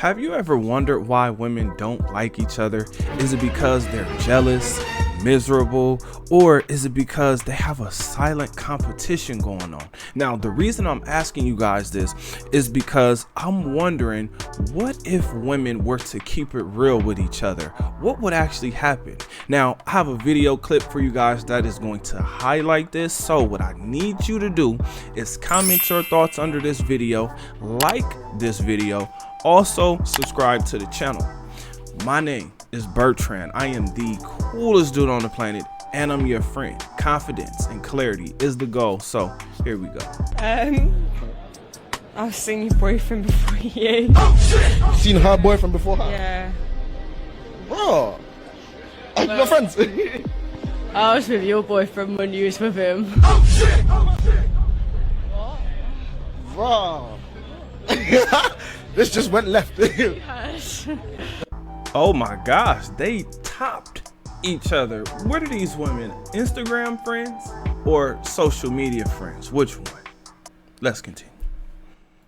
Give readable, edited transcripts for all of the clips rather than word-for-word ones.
Have you ever wondered why women don't like each other? Is it because they're jealous, miserable, or is it because they have a silent competition going on? Now, the reason I'm asking you guys this is because I'm wondering, what if women were to keep it real with each other? What would actually happen? Now, I have a video clip for you guys that is going to highlight this. So what I need you to do is comment your thoughts under this video, like this video, also subscribe to the channel. My name is Bertrand. I am the coolest dude on the planet, and I'm your friend. Confidence and clarity is the goal. So here we go. I've seen your boyfriend before you. Seen her boyfriend before her? Yeah. Bro, are you friends? I was with your boyfriend when you was with him. Bro. This just went left. Yes. Oh my gosh, they topped each other. What are these women? Instagram friends or social media friends? Which one? Let's continue.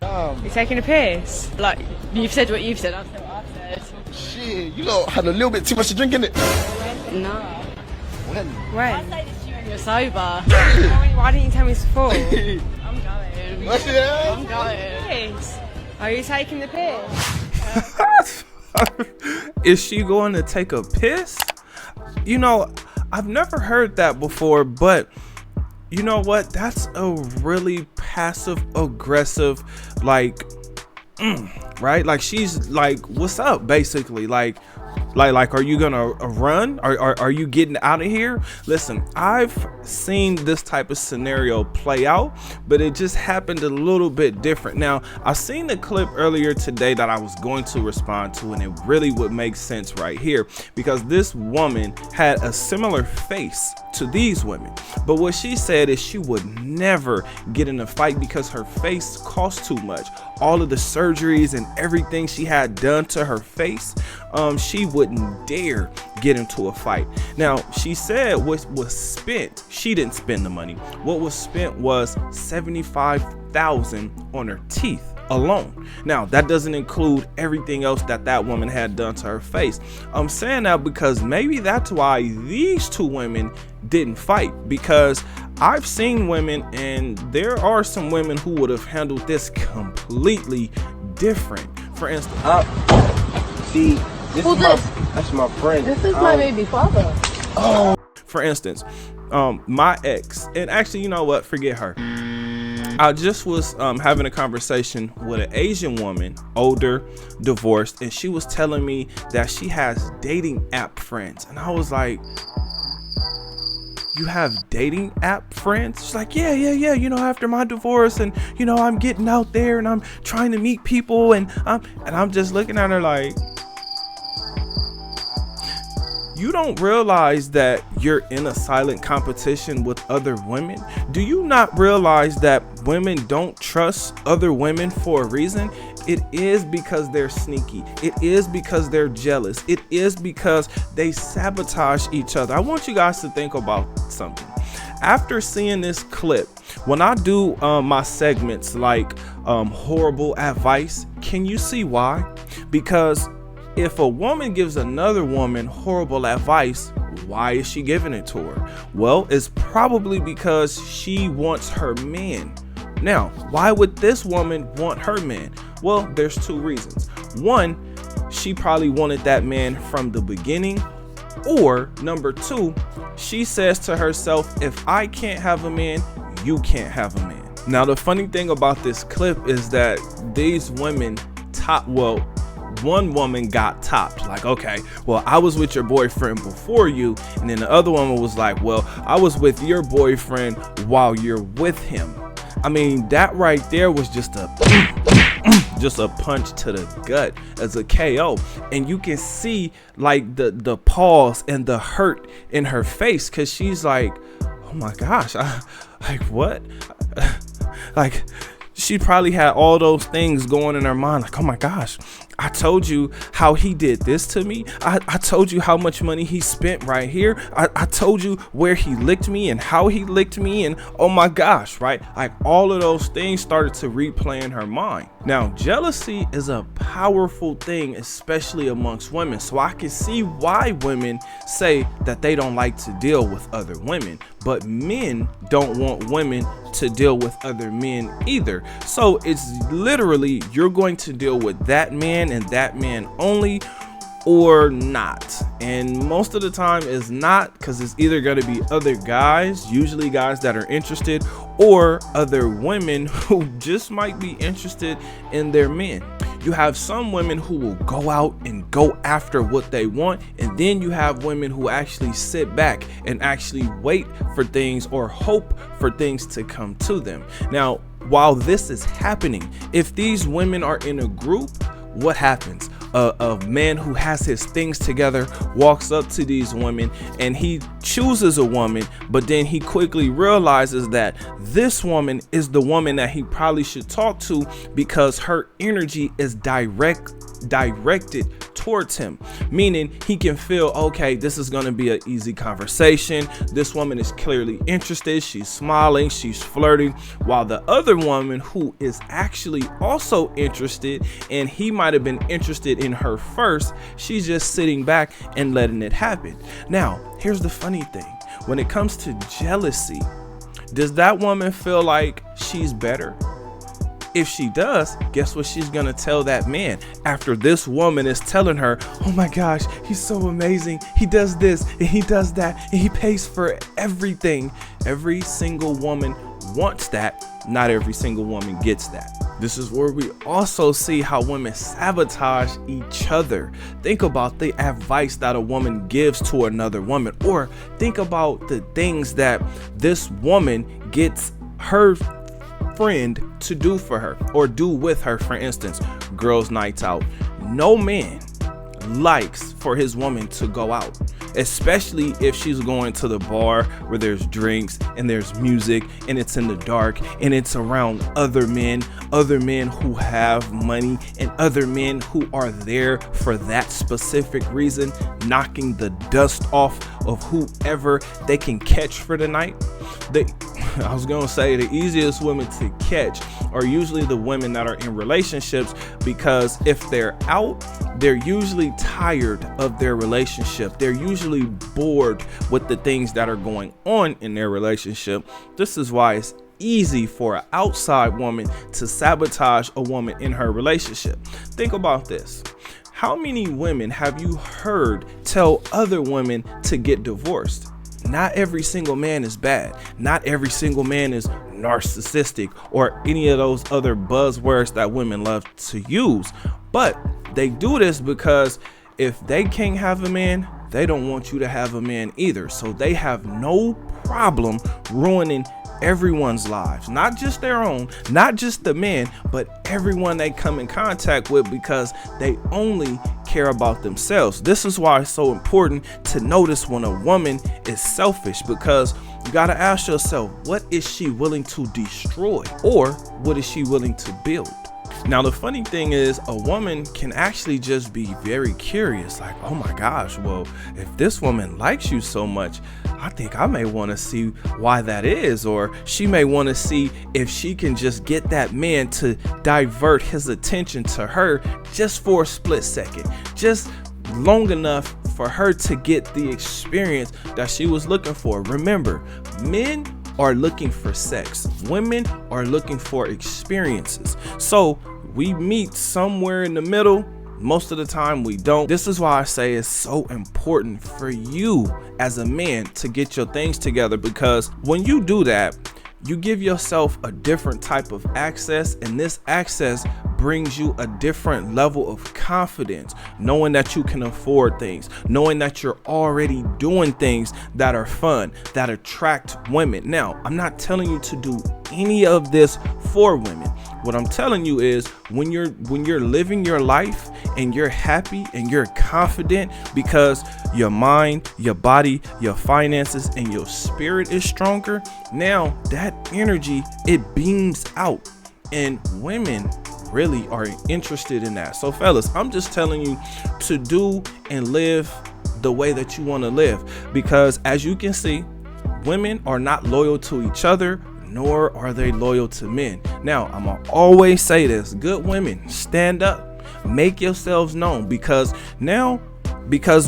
You're taking a piss? Like, you've said what you've said, I've said what I've said. Shit, you lot had a little bit too much to drink in it. No. When? When? I say this to you when you're sober. Why didn't you tell me this before? I'm going. What's it? I'm going. Piss. Are you taking the piss? Is she going to take a piss? You know, I've never heard that before, but you know what? That's a really passive aggressive, like, right? Like, she's like, what's up? Basically, like, are you gonna run? Are you getting out of here? Listen, I've seen this type of scenario play out, but it just happened a little bit different. Now, I've seen the clip earlier today that I was going to respond to, and it really would make sense right here because this woman had a similar face to these women, but what she said is she would never get in a fight because her face cost too much. All of the surgeries and everything she had done to her face, she wouldn't dare get into a fight. Now, she said what was spent, she didn't spend the money. What was spent was $75,000 on her teeth alone. Now, that doesn't include everything else that woman had done to her face. I'm saying that because maybe that's why these two women didn't fight, because I've seen women, and there are some women who would have handled this completely different. For instance, see, that's my friend. This is my baby father. For instance, my ex, and actually, you know what? Forget her. I just was having a conversation with an Asian woman, older, divorced, and she was telling me that she has dating app friends, and I was like, you have dating app friends? She's like, yeah, you know, after my divorce, and you know, I'm getting out there and I'm trying to meet people, and I'm just looking at her like, you don't realize that you're in a silent competition with other women? Do you not realize that women don't trust other women for a reason? It is because they're sneaky. It is because they're jealous. It is because they sabotage each other. I want you guys to think about something. After seeing this clip, when I do my segments like horrible advice, can you see why? Because if a woman gives another woman horrible advice, why is she giving it to her? Well, it's probably because she wants her man. Now, why would this woman want her man? Well, there's two reasons. One, she probably wanted that man from the beginning. Or number two, she says to herself, if I can't have a man, you can't have a man. Now, the funny thing about this clip is that these women one woman got topped. Like, okay, well, I was with your boyfriend before you. And then the other woman was like, well, I was with your boyfriend while you're with him. I mean, that right there was just a punch to the gut as a KO. And you can see like the pause and the hurt in her face, because she's like, oh my gosh, like what? Like, she probably had all those things going in her mind, like, oh my gosh, I told you how he did this to me. I told you how much money he spent right here. I told you where he licked me and how he licked me, and oh my gosh, right? Like all of those things started to replay in her mind. Now, jealousy is a powerful thing, especially amongst women. So I can see why women say that they don't like to deal with other women, but men don't want women to deal with other men either. So it's literally, you're going to deal with that man and that man only, or not. And most of the time is not, because it's either going to be other guys, usually guys that are interested, or other women who just might be interested in their men. You have some women who will go out and go after what they want, and then you have women who actually sit back and actually wait for things or hope for things to come to them. Now, while this is happening, if these women are in a group, what happens? A man who has his things together walks up to these women and he chooses a woman, but then he quickly realizes that this woman is the woman that he probably should talk to because her energy is directed towards him, meaning he can feel, okay, this is going to be an easy conversation. This woman is clearly interested. She's smiling, she's flirting, while the other woman who is actually also interested, and he might have been interested in her first, she's just sitting back and letting it happen. Now, here's the funny thing. When it comes to jealousy, does that woman feel like she's better? If she does, guess what she's gonna tell that man after this woman is telling her, oh my gosh, he's so amazing, he does this and he does that and he pays for everything. Every single woman wants that. Not every single woman gets that. This is where we also see how women sabotage each other. Think about the advice that a woman gives to another woman, or think about the things that this woman gets her friend to do for her or do with her. For instance, girls' nights out. No man likes for his woman to go out, especially if she's going to the bar where there's drinks and there's music and it's in the dark and it's around other men who have money and other men who are there for that specific reason, knocking the dust off of whoever they can catch for the night. I was gonna say the easiest women to catch are usually the women that are in relationships, because if they're out, they're usually tired of their relationship. They're usually bored with the things that are going on in their relationship. This is why it's easy for an outside woman to sabotage a woman in her relationship. Think about this. How many women have you heard tell other women to get divorced? Not every single man is bad. Not every single man is narcissistic or any of those other buzzwords that women love to use. But they do this because if they can't have a man, they don't want you to have a man either. So they have no problem ruining everyone's lives, not just their own, not just the man, but everyone they come in contact with, because they only care about themselves. This is why it's so important to notice when a woman is selfish, because you got to ask yourself, what is she willing to destroy, or what is she willing to build? Now, the funny thing is, a woman can actually just be very curious, like, oh my gosh, well, if this woman likes you so much, I think I may want to see why that is. Or she may want to see if she can just get that man to divert his attention to her just for a split second, just long enough for her to get the experience that she was looking for. Remember, men are looking for sex. Women are looking for experiences. So we meet somewhere in the middle. Most of the time we don't. This is why I say it's so important for you as a man to get your things together, because when you do that, you give yourself a different type of access, and this access brings you a different level of confidence, knowing that you can afford things, knowing that you're already doing things that are fun, that attract women. Now, I'm not telling you to do any of this for women. What I'm telling you is, when you're living your life and you're happy and you're confident because your mind, your body, your finances, and your spirit is stronger, now that energy, it beams out, and women really are interested in that. So fellas, I'm just telling you to do and live the way that you want to live, because as you can see, women are not loyal to each other, nor are they loyal to men. Now, I'm gonna always say this: good women, stand up, make yourselves known, because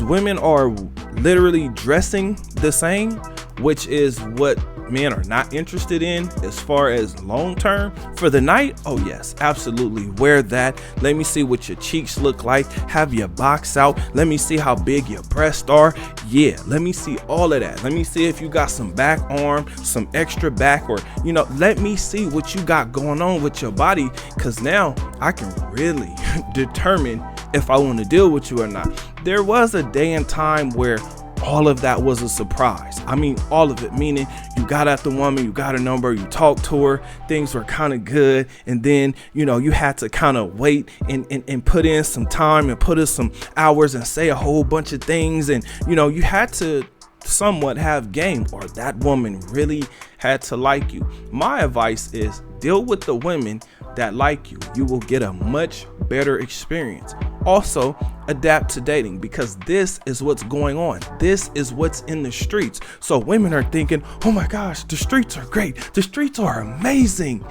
women are literally dressing the same, which is what men are not interested in as far as long term. For the night, oh yes, absolutely, wear that. Let me see what your cheeks look like, have your box out, let me see how big your breasts are. Yeah, let me see all of that. Let me see if you got some back arm, some extra back, or let me see what you got going on with your body, because now I can really determine if I want to deal with you or not. There was a day and time where all of that was a surprise. I mean, all of it, meaning you got at the woman, you got her number, you talked to her, things were kind of good, and then you had to kind of wait and put in some time and put in some hours and say a whole bunch of things, and you had to somewhat have game, or that woman really had to like you. My advice is deal with the women that like you. You will get a much better experience. Also, adapt to dating, because this is what's going on. This is what's in the streets. So women are thinking, oh my gosh, the streets are great, the streets are amazing.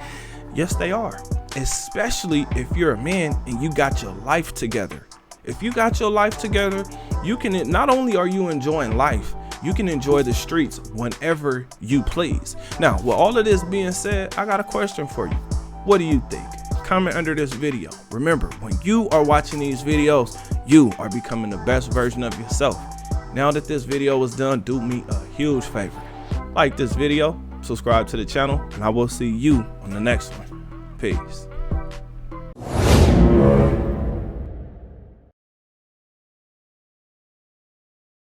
Yes, they are, especially if you're a man and you got your life together. If you got your life together, you can, not only are you enjoying life, you can enjoy the streets whenever you please. Now, with all of this being said, I got a question for you. What do you think? Comment under this video. Remember, when you are watching these videos, you are becoming the best version of yourself. Now that this video is done, do me a huge favor. Like this video, subscribe to the channel, and I will see you on the next one. Peace.